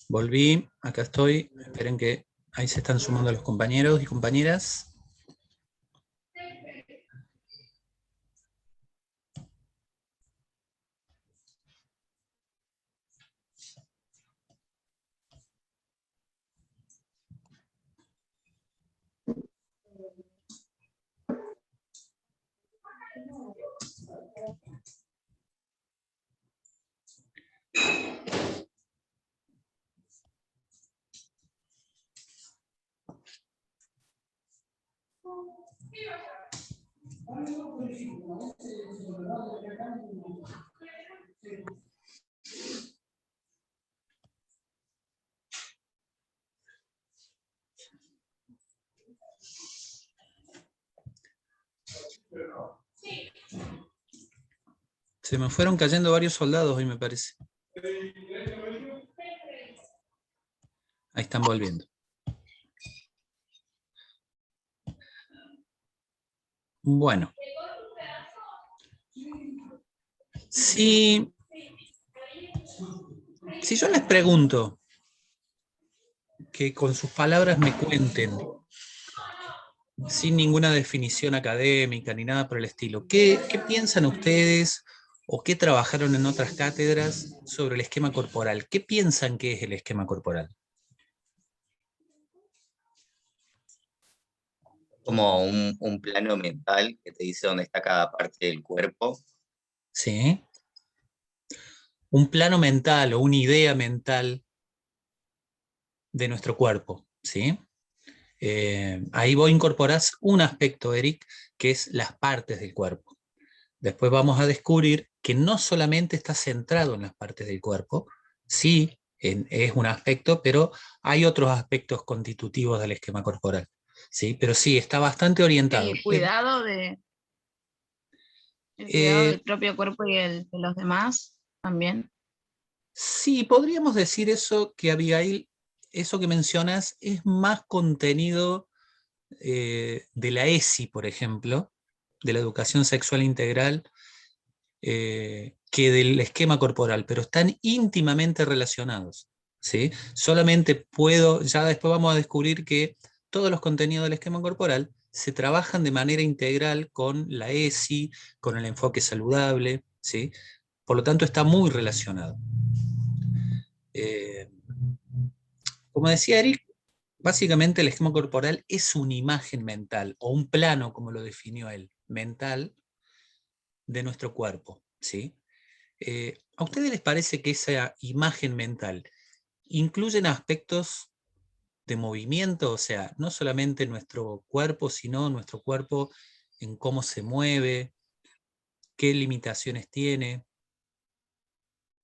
Volví, acá estoy. Esperen que ahí se están sumando los compañeros y compañeras. Se me fueron cayendo varios soldados hoy, me parece. Ahí están volviendo. Bueno. Si yo les pregunto que con sus palabras me cuenten, sin ninguna definición académica ni nada por el estilo, ¿qué piensan ustedes o qué trabajaron en otras cátedras sobre el esquema corporal? ¿Qué piensan que es el esquema corporal? Como un plano mental que te dice dónde está cada parte del cuerpo. Sí. Un plano mental o una idea mental de nuestro cuerpo, ¿sí? Ahí vos incorporás un aspecto, Eric, que es las partes del cuerpo. Después vamos a descubrir que no solamente está centrado en las partes del cuerpo, sí, es un aspecto, pero hay otros aspectos constitutivos del esquema corporal, ¿sí? Pero sí, está bastante orientado. El cuidado del propio cuerpo y el de los demás también. Sí, podríamos decir eso, que Abigail, eso que mencionas es más contenido de la ESI, por ejemplo, de la educación sexual integral, que del esquema corporal, pero están íntimamente relacionados, ¿sí? Solamente ya después vamos a descubrir que todos los contenidos del esquema corporal se trabajan de manera integral con la ESI, con el enfoque saludable, ¿sí? Por lo tanto está muy relacionado. Como decía Eric, básicamente el esquema corporal es una imagen mental, o un plano, como lo definió él, mental de nuestro cuerpo, ¿sí? ¿A ustedes les parece que esa imagen mental incluyen aspectos de movimiento? O sea, no solamente nuestro cuerpo, sino nuestro cuerpo en cómo se mueve, qué limitaciones tiene.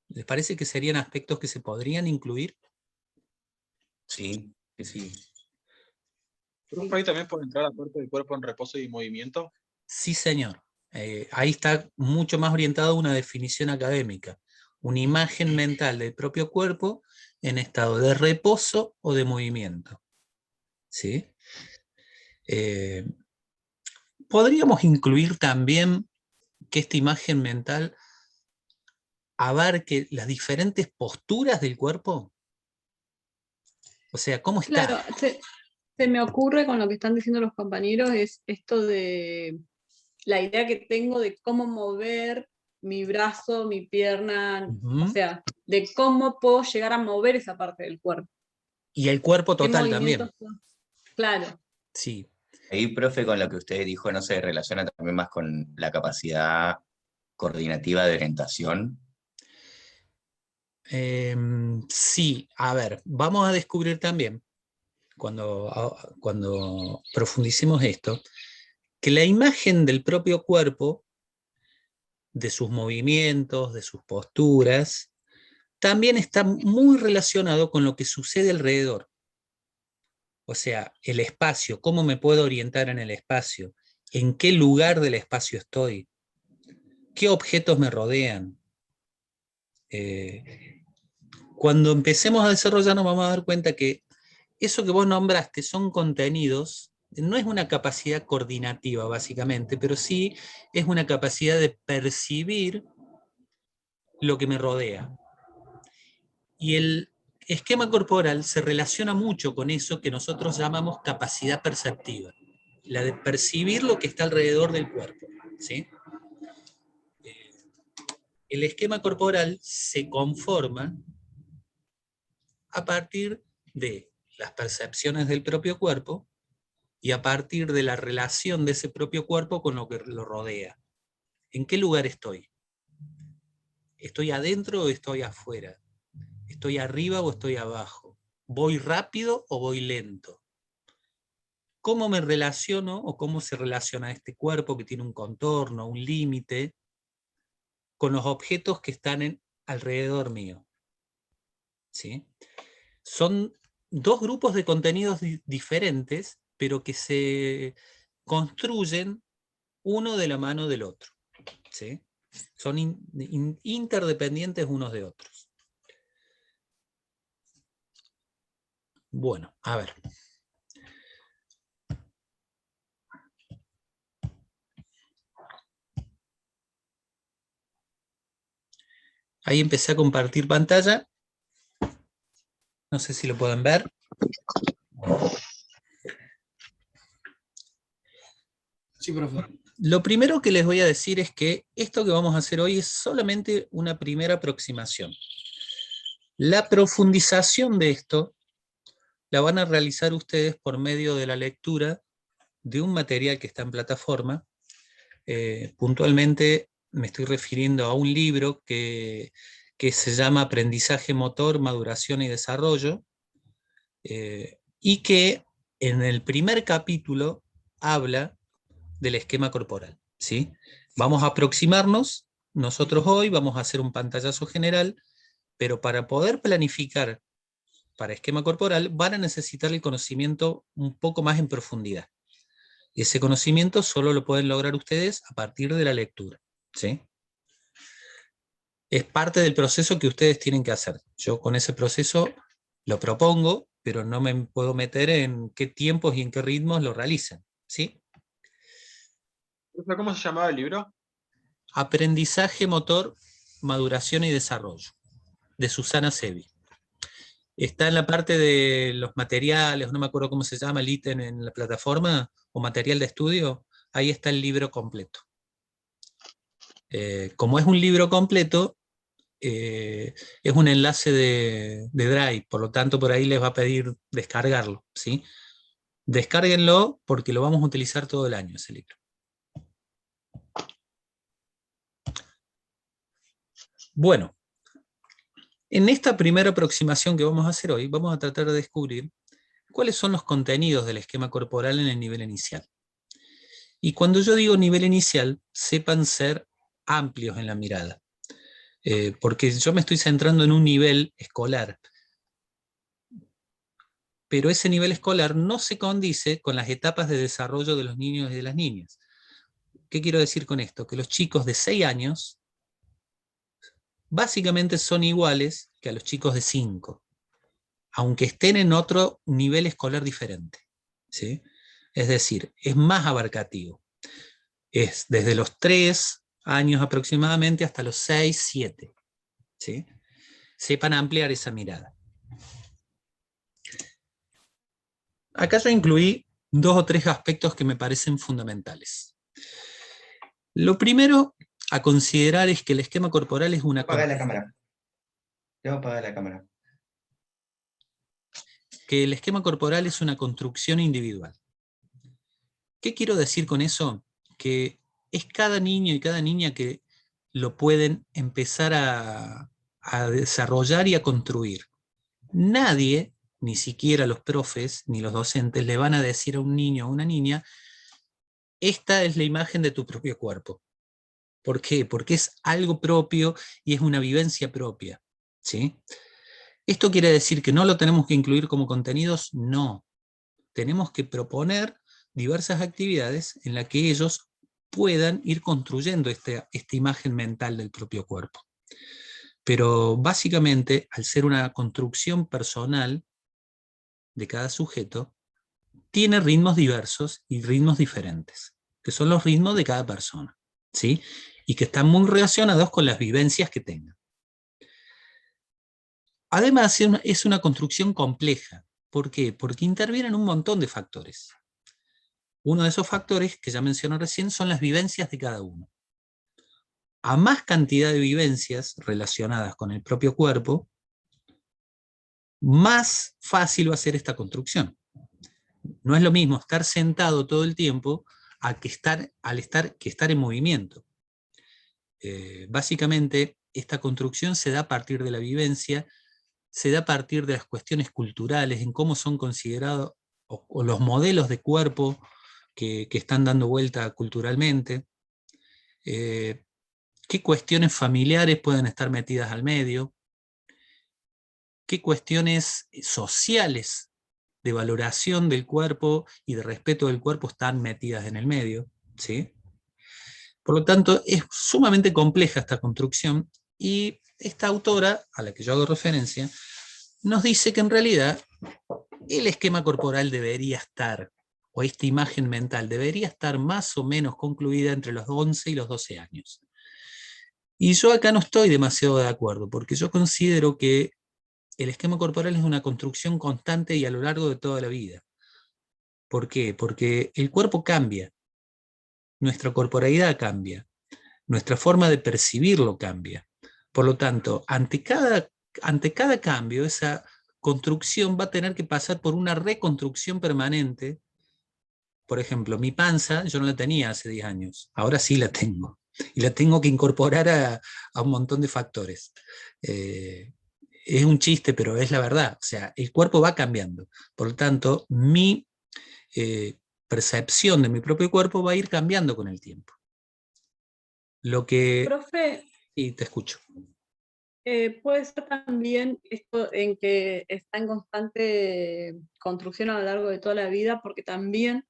¿Les parece que serían aspectos que se podrían incluir? Sí, sí, sí. ¿Pero por ahí también puede entrar la parte del cuerpo en reposo y movimiento? Sí, señor. Ahí está mucho más orientado a una definición académica. Una imagen mental del propio cuerpo en estado de reposo o de movimiento. ¿Sí? Podríamos incluir también que esta imagen mental abarque las diferentes posturas del cuerpo. O sea, ¿cómo está? Claro, se me ocurre con lo que están diciendo los compañeros, es esto de la idea que tengo de cómo mover mi brazo, mi pierna, o sea, de cómo puedo llegar a mover esa parte del cuerpo. Y el cuerpo ¿Qué total también. Claro. Sí. Ahí, profe, con lo que usted dijo, ¿no se relaciona también más con la capacidad coordinativa de orientación? Sí, a ver, vamos a descubrir también, cuando profundicemos esto, que la imagen del propio cuerpo, de sus movimientos, de sus posturas, también está muy relacionado con lo que sucede alrededor. O sea, el espacio, cómo me puedo orientar en el espacio, en qué lugar del espacio estoy, qué objetos me rodean. Cuando empecemos a desarrollarnos vamos a dar cuenta que eso que vos nombraste son contenidos no es una capacidad coordinativa básicamente, pero sí es una capacidad de percibir lo que me rodea. Y el esquema corporal se relaciona mucho con eso que nosotros llamamos capacidad perceptiva, la de percibir lo que está alrededor del cuerpo, ¿sí? El esquema corporal se conforma a partir de las percepciones del propio cuerpo y a partir de la relación de ese propio cuerpo con lo que lo rodea. ¿En qué lugar estoy? ¿Estoy adentro o estoy afuera? ¿Estoy arriba o estoy abajo? ¿Voy rápido o voy lento? ¿Cómo me relaciono o cómo se relaciona este cuerpo que tiene un contorno, un límite, con los objetos que están alrededor mío? ¿Sí? Son dos grupos de contenidos diferentes, pero que se construyen uno de la mano del otro. ¿Sí? Son interdependientes unos de otros. Bueno, a ver. Ahí empecé a compartir pantalla. No sé si lo pueden ver. Sí, profe. Lo primero que les voy a decir es que esto que vamos a hacer hoy es solamente una primera aproximación. La profundización de esto la van a realizar ustedes por medio de la lectura de un material que está en plataforma. Puntualmente me estoy refiriendo a un libro que se llama Aprendizaje Motor, Maduración y Desarrollo, y que en el primer capítulo habla del esquema corporal, ¿sí? Vamos a aproximarnos, nosotros hoy vamos a hacer un pantallazo general, pero para poder planificar para esquema corporal van a necesitar el conocimiento un poco más en profundidad. Y ese conocimiento solo lo pueden lograr ustedes a partir de la lectura, ¿sí? Es parte del proceso que ustedes tienen que hacer. Yo con ese proceso lo propongo, pero no me puedo meter en qué tiempos y en qué ritmos lo realizan, ¿sí? ¿Cómo se llamaba el libro? Aprendizaje Motor, Maduración y Desarrollo, de Susana Sevi. Está en la parte de los materiales, no me acuerdo cómo se llama el ítem en la plataforma, o material de estudio, ahí está el libro completo. Como es un libro completo, es un enlace de Drive, por lo tanto por ahí les va a pedir descargarlo, ¿sí? Descárguenlo porque lo vamos a utilizar todo el año ese libro. Bueno, en esta primera aproximación que vamos a hacer hoy, vamos a tratar de descubrir cuáles son los contenidos del esquema corporal en el nivel inicial. Y cuando yo digo nivel inicial, sepan ser amplios en la mirada, porque yo me estoy centrando en un nivel escolar, pero ese nivel escolar no se condice con las etapas de desarrollo de los niños y de las niñas. ¿Qué quiero decir con esto? Que los chicos de 6 años básicamente son iguales que a los chicos de 5, aunque estén en otro nivel escolar diferente, ¿sí? Es decir, es más abarcativo. Es desde los 3 años aproximadamente hasta los 6, 7. ¿Sí? Sepan ampliar esa mirada. Acá yo incluí 2 o 3 aspectos que me parecen fundamentales. Lo primero a considerar es que el esquema corporal es una... Apaga la cámara. Debo apagar la cámara. Que el esquema corporal es una construcción individual. ¿Qué quiero decir con eso? Que es cada niño y cada niña que lo pueden empezar a desarrollar y a construir. Nadie, ni siquiera los profes ni los docentes, le van a decir a un niño o a una niña: esta es la imagen de tu propio cuerpo. ¿Por qué? Porque es algo propio y es una vivencia propia, ¿sí? ¿Esto quiere decir que no lo tenemos que incluir como contenidos? No. Tenemos que proponer diversas actividades en las que ellos puedan ir construyendo esta imagen mental del propio cuerpo. Pero básicamente, al ser una construcción personal de cada sujeto, tiene ritmos diversos y ritmos diferentes, que son los ritmos de cada persona, ¿sí? Y que están muy relacionados con las vivencias que tengan. Además, es una construcción compleja. ¿Por qué? Porque intervienen un montón de factores. Uno de esos factores, que ya mencioné recién, son las vivencias de cada uno. A más cantidad de vivencias relacionadas con el propio cuerpo, más fácil va a ser esta construcción. No es lo mismo estar sentado todo el tiempo que estar en movimiento. Básicamente, esta construcción se da a partir de la vivencia, se da a partir de las cuestiones culturales, en cómo son considerados o los modelos de cuerpo que están dando vuelta culturalmente, qué cuestiones familiares pueden estar metidas al medio, qué cuestiones sociales de valoración del cuerpo y de respeto del cuerpo están metidas en el medio, ¿sí? Por lo tanto, es sumamente compleja esta construcción, y esta autora, a la que yo hago referencia, nos dice que en realidad el esquema corporal debería estar, o esta imagen mental debería estar más o menos concluida entre los 11 y los 12 años. Y yo acá no estoy demasiado de acuerdo, porque yo considero que el esquema corporal es una construcción constante y a lo largo de toda la vida. ¿Por qué? Porque el cuerpo cambia, nuestra corporalidad cambia, nuestra forma de percibirlo cambia. Por lo tanto, ante cada cambio, esa construcción va a tener que pasar por una reconstrucción permanente. Por ejemplo, mi panza yo no la tenía hace 10 años, ahora sí la tengo, y la tengo que incorporar a un montón de factores. Es un chiste, pero es la verdad. O sea, el cuerpo va cambiando. Por lo tanto, mi percepción de mi propio cuerpo va a ir cambiando con el tiempo. Lo que... Profe, Sí, te escucho. puede ser también esto en que está en constante construcción a lo largo de toda la vida, porque también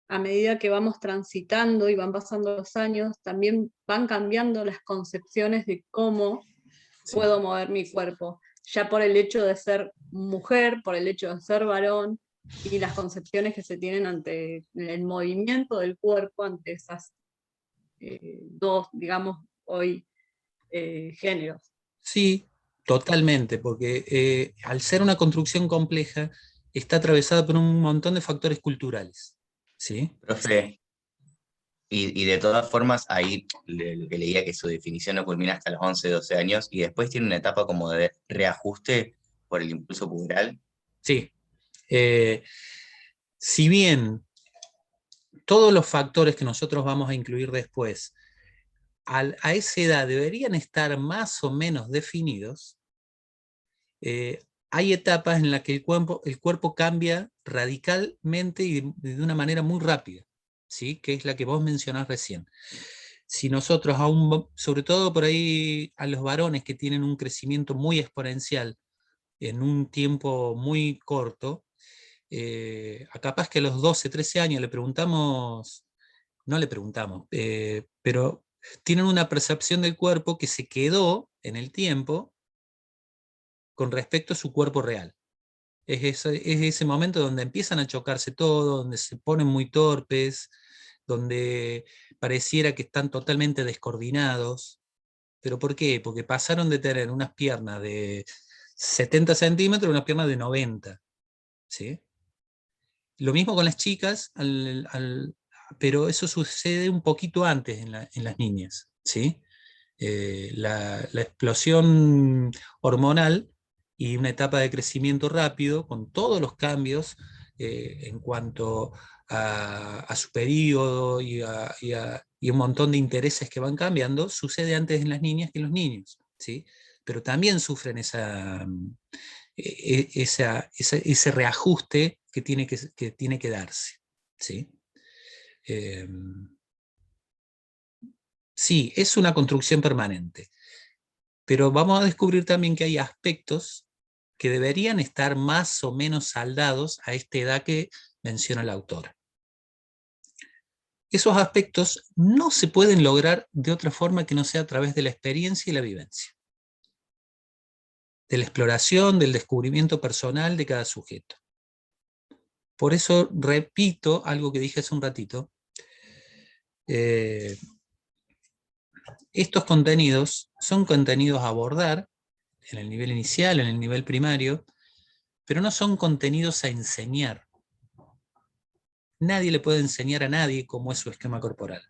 a medida que vamos transitando y van pasando los años, también van cambiando las concepciones de cómo Sí. puedo mover mi cuerpo, ya por el hecho de ser mujer, por el hecho de ser varón, y las concepciones que se tienen ante el movimiento del cuerpo ante esas dos, digamos, hoy géneros. Sí, totalmente, porque al ser una construcción compleja, está atravesada por un montón de factores culturales, ¿sí? Profe, y de todas formas, ahí lo que leía que su definición no culmina hasta los 11, 12 años, y después tiene una etapa como de reajuste por el impulso puberal. Sí. Si bien todos los factores que nosotros vamos a incluir después, a esa edad deberían estar más o menos definidos, hay etapas en las que el cuerpo cambia radicalmente y de una manera muy rápida, ¿sí? Que es la que vos mencionás recién. Si nosotros, sobre todo por ahí a los varones que tienen un crecimiento muy exponencial en un tiempo muy corto, capaz que a los 12, 13 años le preguntamos, no le preguntamos, pero tienen una percepción del cuerpo que se quedó en el tiempo con respecto a su cuerpo real. Es ese momento donde empiezan a chocarse todo, donde se ponen muy torpes, donde pareciera que están totalmente descoordinados. ¿Pero por qué? Porque pasaron de tener unas piernas de 70 centímetros a unas piernas de 90. ¿Sí? Lo mismo con las chicas, pero eso sucede un poquito antes en las niñas. ¿Sí? La explosión hormonal y una etapa de crecimiento rápido, con todos los cambios en cuanto a su periodo y un montón de intereses que van cambiando, sucede antes en las niñas que en los niños, ¿sí? Pero también sufren ese reajuste que tiene que darse, ¿sí? Sí, es una construcción permanente, pero vamos a descubrir también que hay aspectos que deberían estar más o menos saldados a esta edad que menciona la autora. Esos aspectos no se pueden lograr de otra forma que no sea a través de la experiencia y la vivencia, de la exploración, del descubrimiento personal de cada sujeto. Por eso repito algo que dije hace un ratito. Estos contenidos son contenidos a abordar en el nivel inicial, en el nivel primario, pero no son contenidos a enseñar. Nadie le puede enseñar a nadie cómo es su esquema corporal.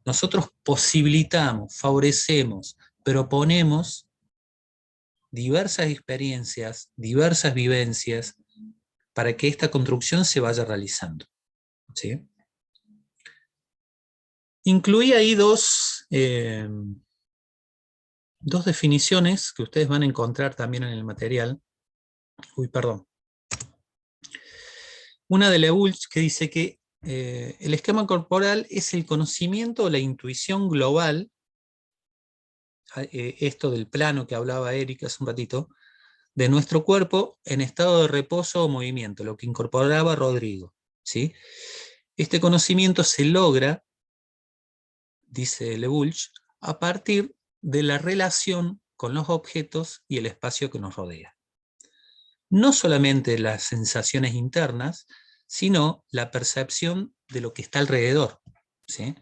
Nosotros posibilitamos, favorecemos, proponemos diversas experiencias, diversas vivencias, para que esta construcción se vaya realizando. ¿Sí? Incluí ahí dos definiciones que ustedes van a encontrar también en el material. Una de Lewulch que dice que el esquema corporal es el conocimiento o la intuición global, esto del plano que hablaba Erika hace un ratito, de nuestro cuerpo en estado de reposo o movimiento, lo que incorporaba Rodrigo. ¿Sí? Este conocimiento se logra, dice Lewulch, a partir de la relación con los objetos y el espacio que nos rodea. No solamente las sensaciones internas, sino la percepción de lo que está alrededor. ¿Sí?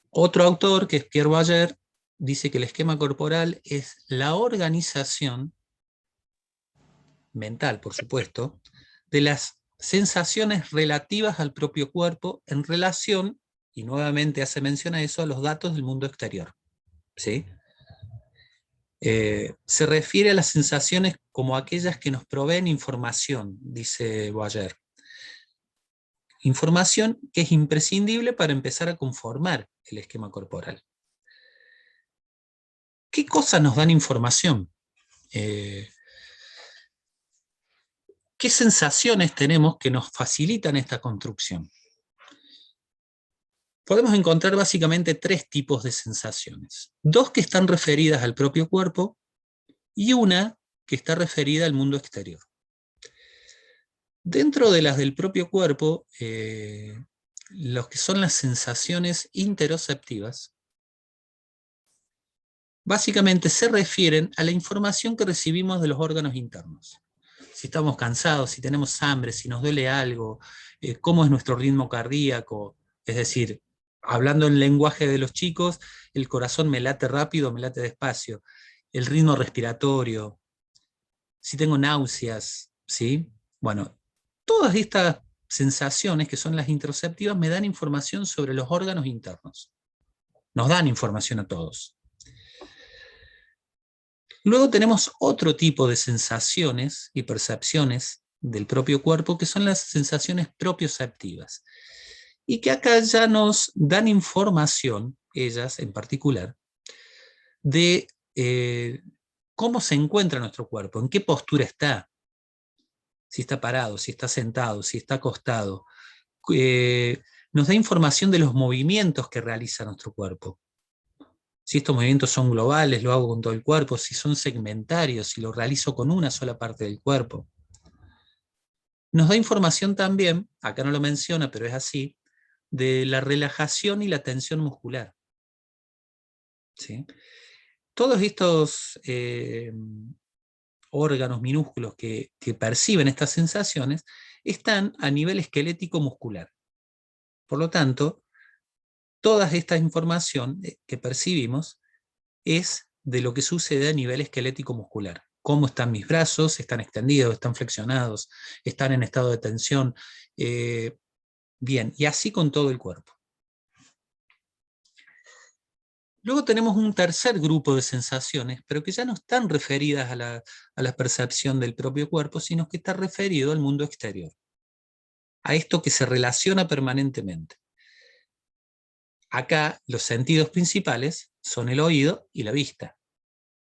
Otro autor, que es Pierre Bayer, dice que el esquema corporal es la organización mental, por supuesto, de las sensaciones relativas al propio cuerpo en relación, y nuevamente hace mención a eso, a los datos del mundo exterior. ¿Sí? Se refiere a las sensaciones como aquellas que nos proveen información, dice Boyer. Información que es imprescindible para empezar a conformar el esquema corporal. ¿Qué cosas nos dan información? ¿Qué sensaciones tenemos que nos facilitan esta construcción? Podemos encontrar básicamente tres tipos de sensaciones. Dos que están referidas al propio cuerpo y una que está referida al mundo exterior. Dentro de las del propio cuerpo, los que son las sensaciones interoceptivas, básicamente se refieren a la información que recibimos de los órganos internos. Si estamos cansados, si tenemos hambre, si nos duele algo, cómo es nuestro ritmo cardíaco, es decir, hablando en lenguaje de los chicos, el corazón me late rápido, me late despacio, el ritmo respiratorio, si tengo náuseas, ¿sí? Bueno, todas estas sensaciones, que son las interoceptivas, me dan información sobre los órganos internos. Nos dan información a todos. Luego tenemos otro tipo de sensaciones y percepciones del propio cuerpo, que son las sensaciones propioceptivas. Y que acá ya nos dan información, ellas en particular, de cómo se encuentra nuestro cuerpo, en qué postura está, si está parado, si está sentado, si está acostado. Nos da información de los movimientos que realiza nuestro cuerpo. Si estos movimientos son globales, lo hago con todo el cuerpo, si son segmentarios, si lo realizo con una sola parte del cuerpo. Nos da información también, acá no lo menciona, pero es así, de la relajación y la tensión muscular. ¿Sí? Todos estos órganos minúsculos que perciben estas sensaciones están a nivel esquelético muscular. Por lo tanto, toda esta información que percibimos es de lo que sucede a nivel esquelético muscular. Cómo están mis brazos, están extendidos, están flexionados, están en estado de tensión. Bien, y así con todo el cuerpo. Luego tenemos un tercer grupo de sensaciones, pero que ya no están referidas a la percepción del propio cuerpo, sino que está referido al mundo exterior, a esto que se relaciona permanentemente. Acá los sentidos principales son el oído y la vista.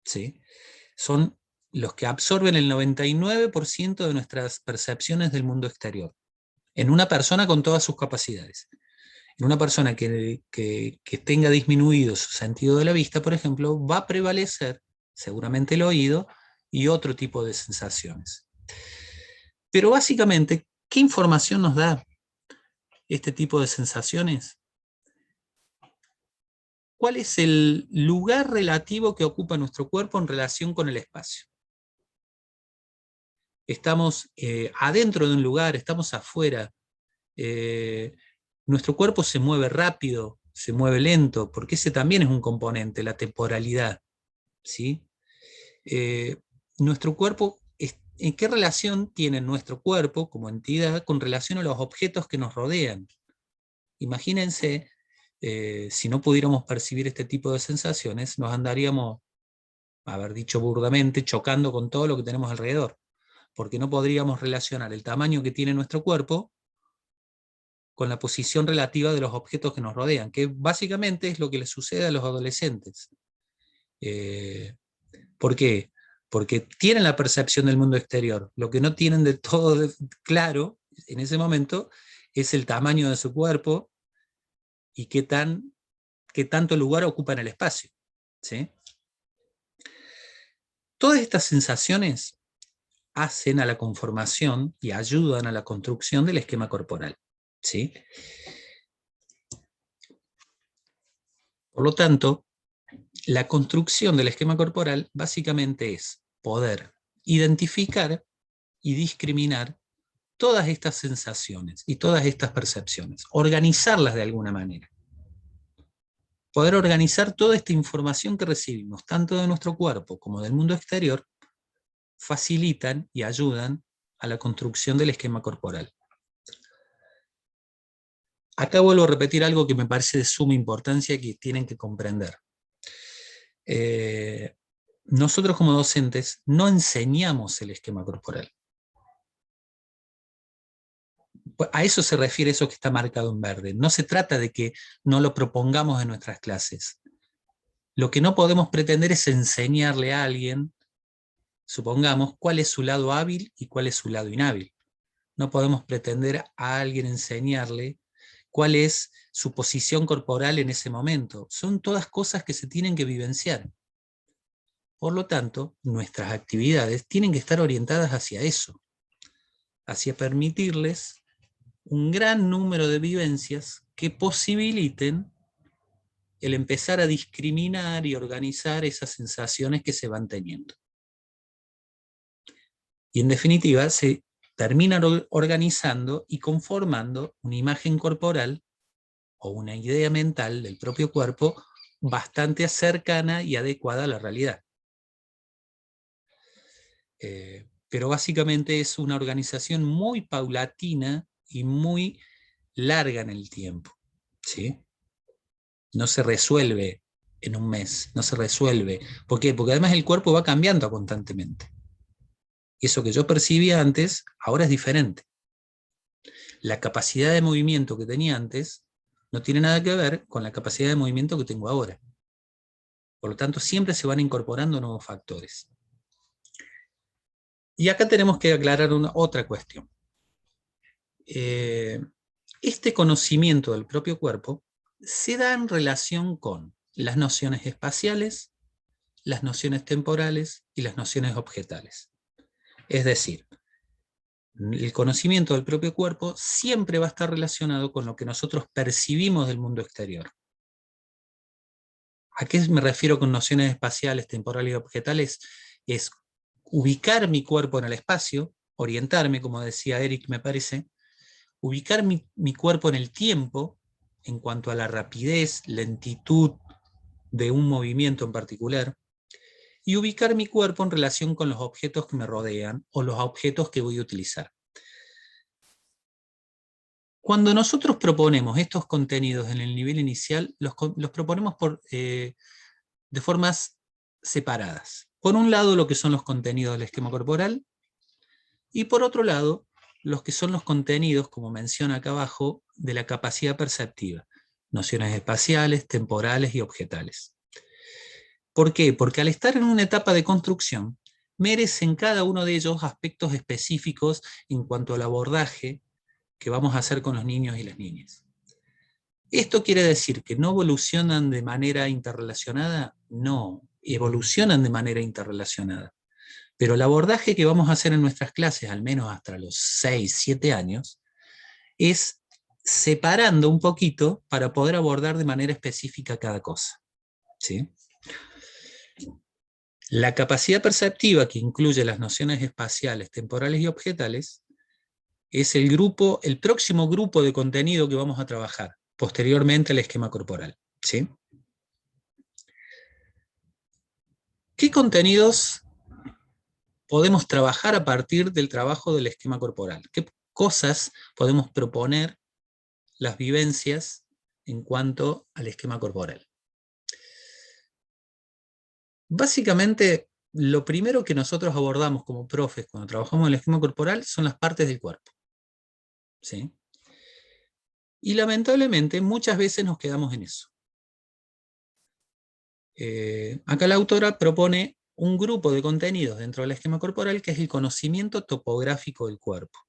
¿Sí? Son los que absorben el 99% de nuestras percepciones del mundo exterior, en una persona con todas sus capacidades. En una persona que tenga disminuido su sentido de la vista, por ejemplo, va a prevalecer seguramente el oído y otro tipo de sensaciones. Pero básicamente, ¿qué información nos da este tipo de sensaciones? ¿Cuál es el lugar relativo que ocupa nuestro cuerpo en relación con el espacio? estamos adentro de un lugar, estamos afuera. Nuestro cuerpo se mueve rápido, se mueve lento, porque ese también es un componente, la temporalidad, ¿sí? Nuestro cuerpo, ¿en qué relación tiene nuestro cuerpo como entidad con relación a los objetos que nos rodean? Imagínense, si no pudiéramos percibir este tipo de sensaciones, nos andaríamos, haber dicho burdamente, chocando con todo lo que tenemos alrededor, porque no podríamos relacionar el tamaño que tiene nuestro cuerpo con la posición relativa de los objetos que nos rodean, que básicamente es lo que les sucede a los adolescentes. ¿Por qué? Porque tienen la percepción del mundo exterior. Lo que no tienen de todo claro en ese momento es el tamaño de su cuerpo y qué tanto lugar ocupa en el espacio, ¿sí? Todas estas sensaciones hacen a la conformación y ayudan a la construcción del esquema corporal, ¿sí? Por lo tanto, la construcción del esquema corporal básicamente es poder identificar y discriminar todas estas sensaciones y todas estas percepciones, organizarlas de alguna manera. Poder organizar toda esta información que recibimos, tanto de nuestro cuerpo como del mundo exterior, facilitan y ayudan a la construcción del esquema corporal. Acá vuelvo a repetir algo que me parece de suma importancia y que tienen que comprender. Nosotros como docentes no enseñamos el esquema corporal. A eso se refiere eso que está marcado en verde. No se trata de que no lo propongamos en nuestras clases. Lo que no podemos pretender es enseñarle a alguien, supongamos, cuál es su lado hábil y cuál es su lado inhábil. No podemos pretender a alguien enseñarle cuál es su posición corporal en ese momento. Son todas cosas que se tienen que vivenciar. Por lo tanto, nuestras actividades tienen que estar orientadas hacia eso, hacia permitirles un gran número de vivencias que posibiliten el empezar a discriminar y organizar esas sensaciones que se van teniendo. Y en definitiva, se terminan organizando y conformando una imagen corporal o una idea mental del propio cuerpo bastante cercana y adecuada a la realidad. Pero básicamente es una organización muy paulatina y muy larga en el tiempo, ¿sí? No se resuelve en un mes, no se resuelve. ¿Por qué? Porque además el cuerpo va cambiando constantemente. Y eso que yo percibía antes, ahora es diferente. La capacidad de movimiento que tenía antes no tiene nada que ver con la capacidad de movimiento que tengo ahora. Por lo tanto, siempre se van incorporando nuevos factores. Y acá tenemos que aclarar otra cuestión. Este conocimiento del propio cuerpo se da en relación con las nociones espaciales, las nociones temporales y las nociones objetales. Es decir, el conocimiento del propio cuerpo siempre va a estar relacionado con lo que nosotros percibimos del mundo exterior. ¿A qué me refiero con nociones espaciales, temporales y objetales? Es ubicar mi cuerpo en el espacio, orientarme, como decía Eric, me parece, ubicar mi cuerpo en el tiempo, en cuanto a la rapidez, lentitud de un movimiento en particular, y ubicar mi cuerpo en relación con los objetos que me rodean o los objetos que voy a utilizar. Cuando nosotros proponemos estos contenidos en el nivel inicial, los proponemos de formas separadas. Por un lado, lo que son los contenidos del esquema corporal, y por otro lado, los que son los contenidos, como menciona acá abajo, de la capacidad perceptiva, nociones espaciales, temporales y objetales. ¿Por qué? Porque al estar en una etapa de construcción, merecen cada uno de ellos aspectos específicos en cuanto al abordaje que vamos a hacer con los niños y las niñas. ¿Esto quiere decir que no evolucionan de manera interrelacionada? No, evolucionan de manera interrelacionada. Pero el abordaje que vamos a hacer en nuestras clases, al menos hasta los 6, 7 años, es separando un poquito para poder abordar de manera específica cada cosa, ¿sí? La capacidad perceptiva, que incluye las nociones espaciales, temporales y objetales, es el próximo grupo de contenido que vamos a trabajar, posteriormente al esquema corporal, ¿sí? ¿Qué contenidos podemos trabajar a partir del trabajo del esquema corporal? ¿Qué cosas podemos proponer las vivencias en cuanto al esquema corporal? Básicamente, lo primero que nosotros abordamos como profes cuando trabajamos en el esquema corporal son las partes del cuerpo, ¿sí? Y lamentablemente muchas veces nos quedamos en eso. Acá la autora propone un grupo de contenidos dentro del esquema corporal que es el conocimiento topográfico del cuerpo.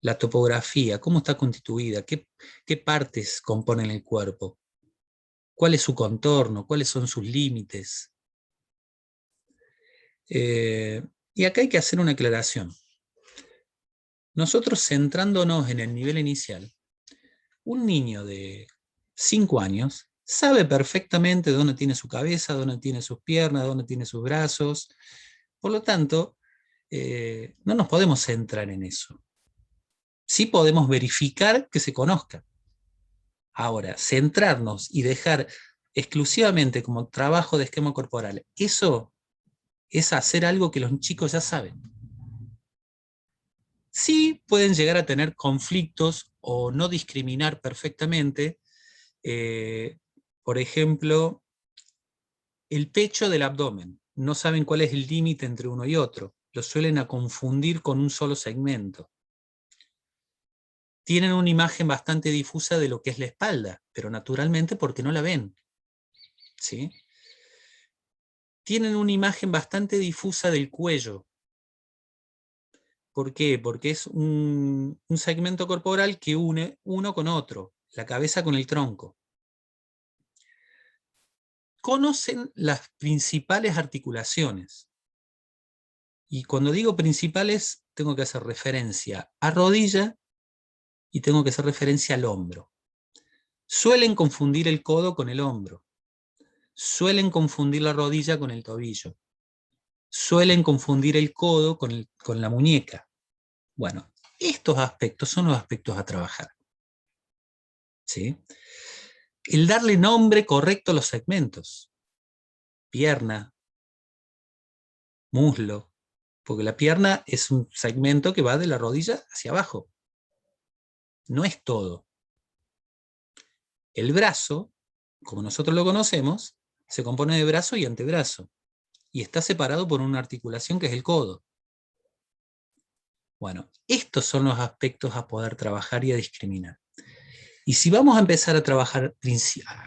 La topografía, cómo está constituida, qué partes componen el cuerpo, cuál es su contorno, cuáles son sus límites. Y acá hay que hacer una aclaración. Nosotros, centrándonos en el nivel inicial, un niño de 5 años sabe perfectamente dónde tiene su cabeza, dónde tiene sus piernas, dónde tiene sus brazos. Por lo tanto, no nos podemos centrar en eso. Sí podemos verificar que se conozca. Ahora, centrarnos y dejar exclusivamente como trabajo de esquema corporal, eso es hacer algo que los chicos ya saben. Sí pueden llegar a tener conflictos o no discriminar perfectamente, por ejemplo, el pecho del abdomen. No saben cuál es el límite entre uno y otro. Lo suelen a confundir con un solo segmento. Tienen una imagen bastante difusa de lo que es la espalda, pero naturalmente porque no la ven, ¿sí? Tienen una imagen bastante difusa del cuello. ¿Por qué? Porque es un segmento corporal que une uno con otro, la cabeza con el tronco. Conocen las principales articulaciones. Y cuando digo principales, tengo que hacer referencia a rodilla y tengo que hacer referencia al hombro. Suelen confundir el codo con el hombro. Suelen confundir la rodilla con el tobillo. Suelen confundir el codo con la muñeca. Bueno, estos aspectos son los aspectos a trabajar, ¿sí? El darle nombre correcto a los segmentos. Pierna, muslo, porque la pierna es un segmento que va de la rodilla hacia abajo. No es todo. El brazo, como nosotros lo conocemos, se compone de brazo y antebrazo, y está separado por una articulación que es el codo. Bueno, estos son los aspectos a poder trabajar y a discriminar. Y si vamos a empezar a trabajar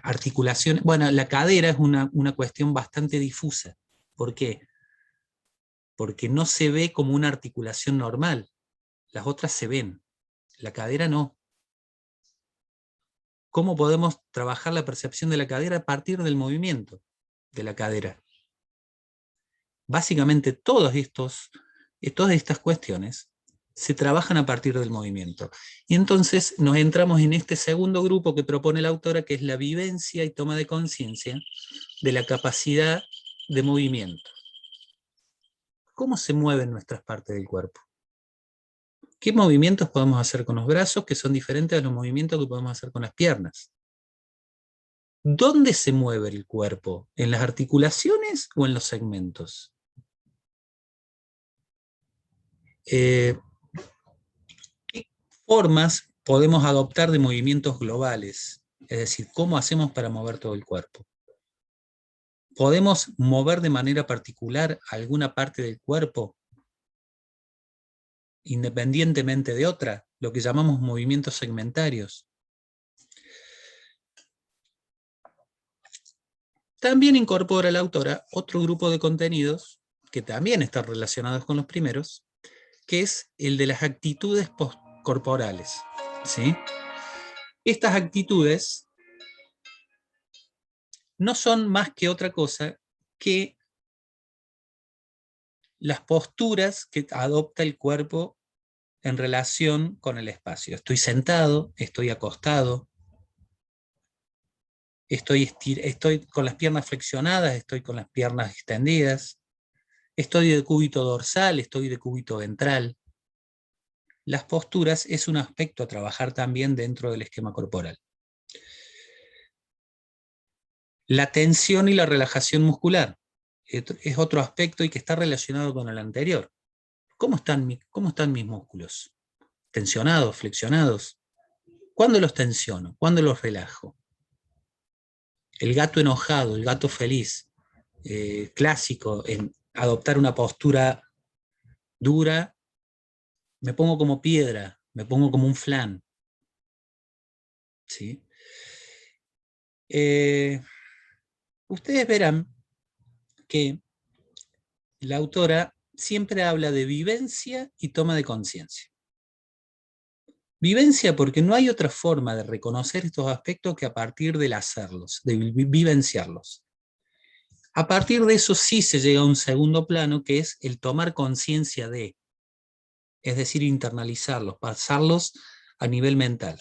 articulaciones, bueno, la cadera es una cuestión bastante difusa. ¿Por qué? Porque no se ve como una articulación normal. Las otras se ven, la cadera no. ¿Cómo podemos trabajar la percepción de la cadera a partir del movimiento de la cadera? Básicamente todas estas cuestiones se trabajan a partir del movimiento. Y entonces nos entramos en este segundo grupo que propone la autora, que es la vivencia y toma de conciencia de la capacidad de movimiento. ¿Cómo se mueven nuestras partes del cuerpo? ¿Qué movimientos podemos hacer con los brazos que son diferentes a los movimientos que podemos hacer con las piernas? ¿Dónde se mueve el cuerpo? ¿En las articulaciones o en los segmentos? ¿Qué formas podemos adoptar de movimientos globales? Es decir, ¿cómo hacemos para mover todo el cuerpo? ¿Podemos mover de manera particular alguna parte del cuerpo independientemente de otra? Lo que llamamos movimientos segmentarios. También incorpora la autora otro grupo de contenidos que también están relacionados con los primeros, que es el de las actitudes corporales, ¿sí? Estas actitudes no son más que otra cosa que las posturas que adopta el cuerpo en relación con el espacio. Estoy sentado, estoy acostado, estoy con las piernas flexionadas, estoy con las piernas extendidas, estoy de cúbito dorsal, estoy de cúbito ventral. Las posturas es un aspecto a trabajar también dentro del esquema corporal. La tensión y la relajación muscular es otro aspecto y que está relacionado con el anterior. ¿Cómo están mis músculos? ¿Tensionados, flexionados? ¿Cuándo los tensiono? ¿Cuándo los relajo? El gato enojado, el gato feliz, clásico en adoptar una postura dura, me pongo como piedra, me pongo como un flan. ¿Sí? Ustedes verán que la autora siempre habla de vivencia y toma de conciencia. Vivencia porque no hay otra forma de reconocer estos aspectos que a partir del hacerlos, de vivenciarlos. A partir de eso sí se llega a un segundo plano, que es el tomar conciencia de, es decir, internalizarlos, pasarlos a nivel mental.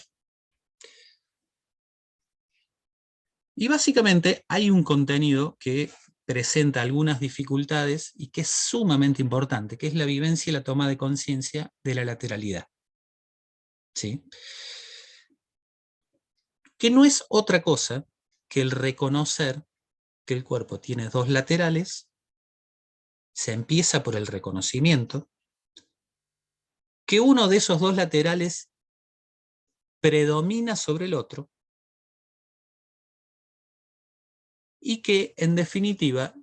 Y básicamente hay un contenido que presenta algunas dificultades y que es sumamente importante, que es la vivencia y la toma de conciencia de la lateralidad. ¿Sí? Que no es otra cosa que el reconocer que el cuerpo tiene dos laterales, se empieza por el reconocimiento, que uno de esos dos laterales predomina sobre el otro, y que, en definitiva,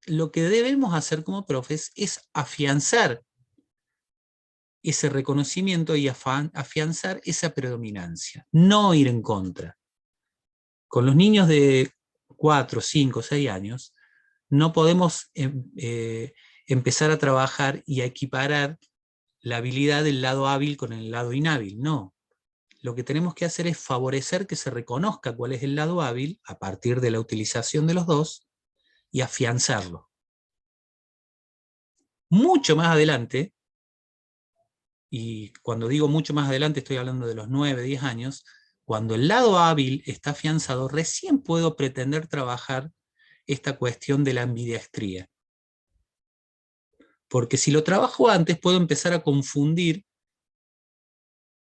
lo que debemos hacer como profes es afianzar ese reconocimiento y afianzar esa predominancia, no ir en contra. Con los niños de 4, 5, 6 años, no podemos empezar a trabajar y a equiparar la habilidad del lado hábil con el lado inhábil, no. Lo que tenemos que hacer es favorecer que se reconozca cuál es el lado hábil a partir de la utilización de los dos y afianzarlo. Mucho más adelante, y cuando digo mucho más adelante estoy hablando de los 9, 10 años, cuando el lado hábil está afianzado, recién puedo pretender trabajar esta cuestión de la ambidiestría. Porque si lo trabajo antes, puedo empezar a confundir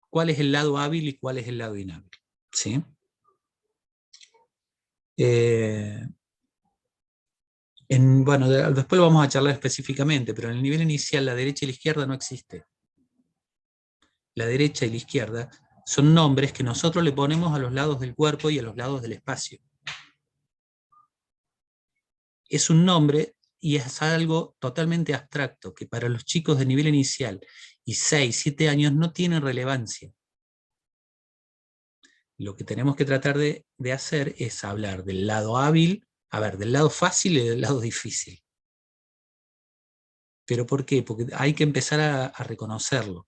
cuál es el lado hábil y cuál es el lado inhábil. ¿Sí? Bueno, después lo vamos a charlar específicamente, pero en el nivel inicial la derecha y la izquierda no existe. La derecha y la izquierda son nombres que nosotros le ponemos a los lados del cuerpo y a los lados del espacio. Es un nombre y es algo totalmente abstracto, que para los chicos de nivel inicial y 6, 7 años no tiene relevancia. Lo que tenemos que tratar de hacer es hablar del lado hábil, del lado fácil y del lado difícil. ¿Pero por qué? Porque hay que empezar a reconocerlo.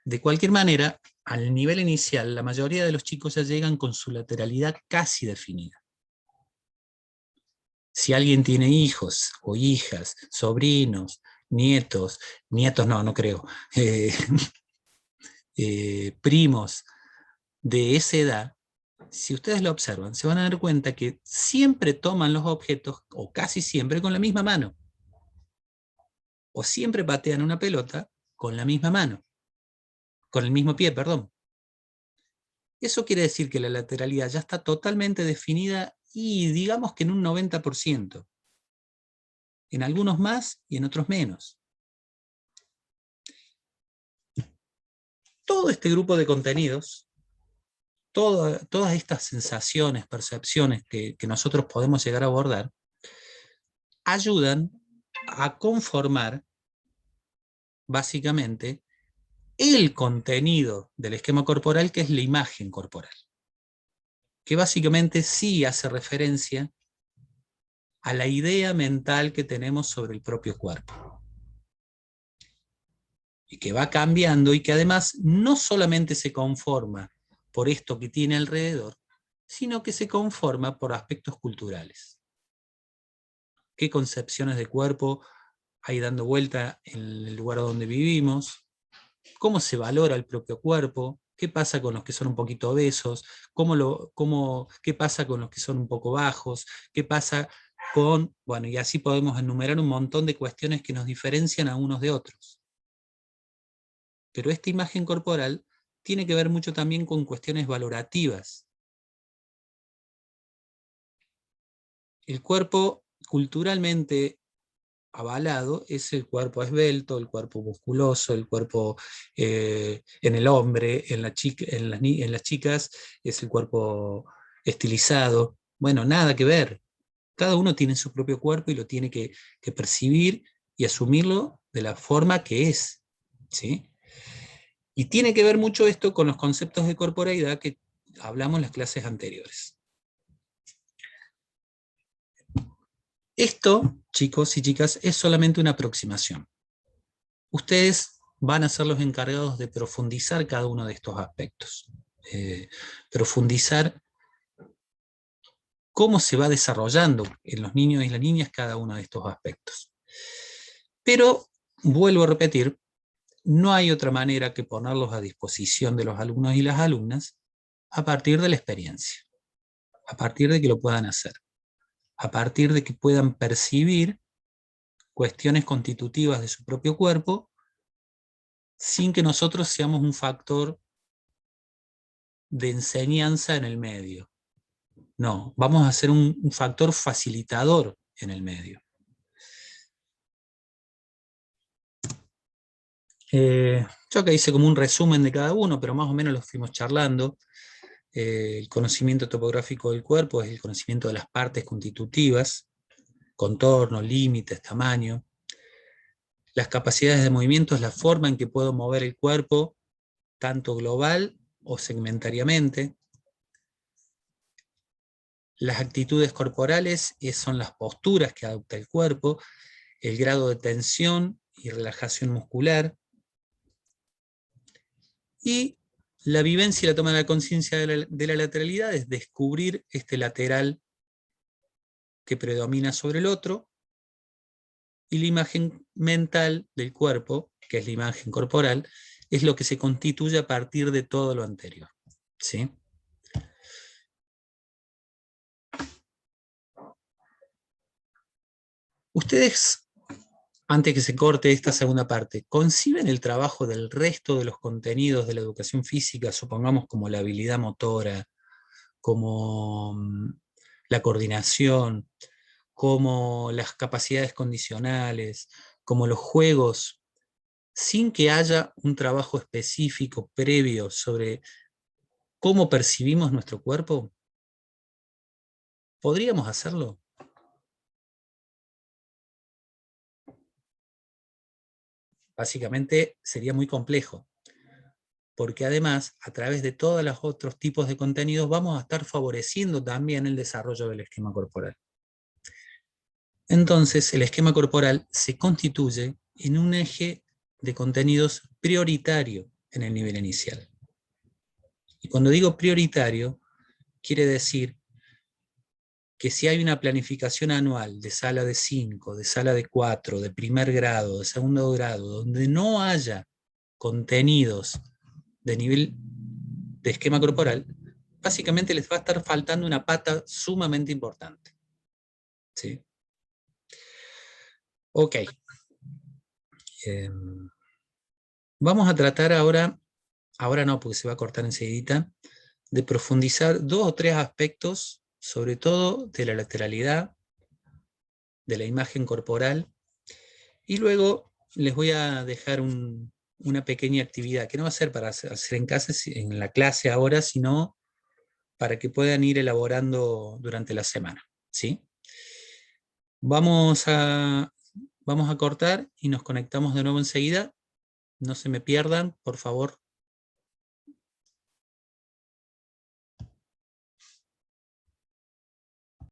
De cualquier manera, al nivel inicial, la mayoría de los chicos ya llegan con su lateralidad casi definida. Si alguien tiene hijos o hijas, sobrinos, nietos no creo, primos de esa edad, si ustedes lo observan, se van a dar cuenta que siempre toman los objetos, o casi siempre, con la misma mano. O siempre patean una pelota con la misma mano. Con el mismo pie, perdón. Eso quiere decir que la lateralidad ya está totalmente definida y digamos que en un 90%. En algunos más y en otros menos. Todo este grupo de contenidos, todas estas sensaciones, percepciones que nosotros podemos llegar a abordar, ayudan a conformar básicamente el contenido del esquema corporal, que es la imagen corporal, que básicamente sí hace referencia a la idea mental que tenemos sobre el propio cuerpo, y que va cambiando y que además no solamente se conforma por esto que tiene alrededor, sino que se conforma por aspectos culturales. ¿Qué concepciones de cuerpo hay dando vuelta en el lugar donde vivimos? ¿Cómo se valora el propio cuerpo? ¿Qué pasa con los que son un poquito obesos? ¿Qué pasa con los que son un poco bajos? ¿Qué pasa con...? Bueno, y así podemos enumerar un montón de cuestiones que nos diferencian a unos de otros. Pero esta imagen corporal tiene que ver mucho también con cuestiones valorativas. El cuerpo culturalmente avalado es el cuerpo esbelto, el cuerpo musculoso, el cuerpo en el hombre, en las chicas es el cuerpo estilizado. Bueno, nada que ver. Cada uno tiene su propio cuerpo y lo tiene que percibir y asumirlo de la forma que es, ¿sí? Y tiene que ver mucho esto con los conceptos de corporeidad que hablamos en las clases anteriores. Esto, chicos y chicas, es solamente una aproximación. Ustedes van a ser los encargados de profundizar cada uno de estos aspectos. Profundizar cómo se va desarrollando en los niños y las niñas cada uno de estos aspectos. Pero, vuelvo a repetir, no hay otra manera que ponerlos a disposición de los alumnos y las alumnas a partir de la experiencia, a partir de que lo puedan hacer, a partir de que puedan percibir cuestiones constitutivas de su propio cuerpo sin que nosotros seamos un factor de enseñanza en el medio. No, vamos a ser un factor facilitador en el medio. Yo acá hice como un resumen de cada uno, pero más o menos lo fuimos charlando. El conocimiento topográfico del cuerpo es el conocimiento de las partes constitutivas, contorno, límites, tamaño. Las capacidades de movimiento es la forma en que puedo mover el cuerpo, tanto global o segmentariamente. Las actitudes corporales son las posturas que adopta el cuerpo, el grado de tensión y relajación muscular. Y la vivencia y la toma de la conciencia de la lateralidad es descubrir este lateral que predomina sobre el otro, y la imagen mental del cuerpo, que es la imagen corporal, es lo que se constituye a partir de todo lo anterior. ¿Sí? Ustedes, antes que se corte esta segunda parte, ¿conciben el trabajo del resto de los contenidos de la educación física, supongamos como la habilidad motora, como la coordinación, como las capacidades condicionales, como los juegos, sin que haya un trabajo específico previo sobre cómo percibimos nuestro cuerpo? ¿Podríamos hacerlo? Básicamente sería muy complejo, porque además, a través de todos los otros tipos de contenidos, vamos a estar favoreciendo también el desarrollo del esquema corporal. Entonces, el esquema corporal se constituye en un eje de contenidos prioritario en el nivel inicial. Y cuando digo prioritario, quiere decir que si hay una planificación anual de sala de 5, de sala de 4, de primer grado, de segundo grado, donde no haya contenidos de nivel de esquema corporal, básicamente les va a estar faltando una pata sumamente importante. ¿Sí? Ok. Vamos a tratar ahora no porque se va a cortar enseguida, de profundizar 2 o 3 aspectos, sobre todo de la lateralidad, de la imagen corporal, y luego les voy a dejar una pequeña actividad, que no va a ser para hacer en casa, en la clase ahora, sino para que puedan ir elaborando durante la semana. ¿Sí? Vamos a cortar y nos conectamos de nuevo enseguida. No se me pierdan, por favor.